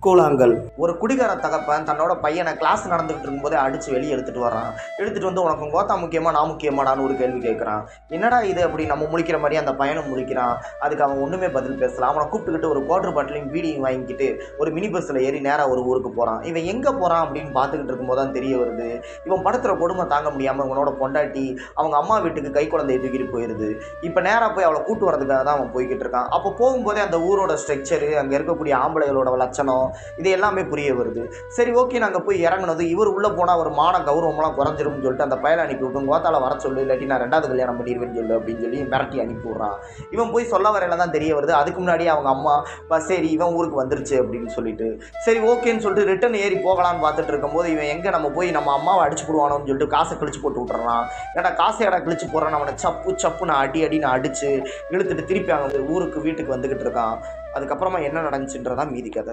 கூழாங்கல். ஒரு குடிகார தகப்பன் தன்னோட பையனை கிளாஸ் நடந்துகிட்டு இருக்கும்போதே அடிச்சு வெளியே எடுத்துட்டு வர்றான். எடுத்துட்டு வந்து உனக்கு கோத்தா முக்கியமா நான் முக்கியமாடான்னு ஒரு கேள்வி கேட்குறான். என்னடா இது அப்படி நம்ம முழிக்கிற மாதிரி அந்த பையனும் முழிக்கிறான். அதுக்கு அவன் ஒன்றுமே பதில் பேசலாம். அவனை கூப்பிட்டுக்கிட்டு ஒரு குவார்டர் பாட்டிலையும் பீடியும் வாங்கிக்கிட்டு ஒரு மினி பஸ்ஸில் ஏறி நேராக ஒரு ஊருக்கு போகிறான். இவன் எங்கே போகிறான் அப்படின்னு பார்த்துக்கிட்டு இருக்கும்போது தான் தெரிய வருது, இவன் படுத்துகிற கொடுமை தாங்க முடியாமல் இவனோட பொண்டாட்டி அவங்க அம்மா வீட்டுக்கு கை குழந்தையை தூக்கிட்டு போயிடுது. இப்போ நேராக போய் அவளை கூட்டு வரதுக்காக தான் அவன் போய்கிட்டு இருக்கான். அப்போ போகும்போதே அந்த ஊரோட ஸ்ட்ரக்சரு, அங்கே இருக்கக்கூடிய ஆம்பளைகளோட லட்சணம், இது எல்லாமே புரிய வருது. சரி, ஓகே, நாங்கள் போய் இறங்குனது இவர் உள்ளே போனால் ஒரு மான கௌரவமெல்லாம் குறைஞ்சிரும்னு சொல்லிட்டு அந்த பயலை அனுப்பி விட்டு கோத்தால வர சொல்லு, இல்லாட்டி நான் 2வது கல்யாணம் பண்ணிடுவேன்னு சொல்லு அப்படின்னு சொல்லி மிரட்டி அனுப்பி விட்றான். இவன் போய் சொல்ல வரையில தான் தெரிய வருது, அதுக்கு முன்னாடியே அவங்க அம்மா சரி இவன் ஊருக்கு வந்துருச்சு அப்படின்னு சொல்லிட்டு சரி ஓகேன்னு சொல்லிட்டு ரிட்டன் ஏறி போகலான்னு பார்த்துட்டு இருக்கும்போது இவன் எங்கே நம்ம போய் நம்ம அம்மாவை அடிச்சு போடுவானோன்னு சொல்லிட்டு காசை கிழிச்சு போட்டு விட்டுறான். ஏன்னா காசை இடம் கிழிச்சு போடுறான். அவனை சப்பு நான் அடி நான் அடிச்சு இழுத்துட்டு திருப்பி அவங்க ஊருக்கு வீட்டுக்கு வந்துக்கிட்டு இருக்கான். அதுக்கப்புறமா என்ன நடந்துச்சுன்றதான் மீதி கதை.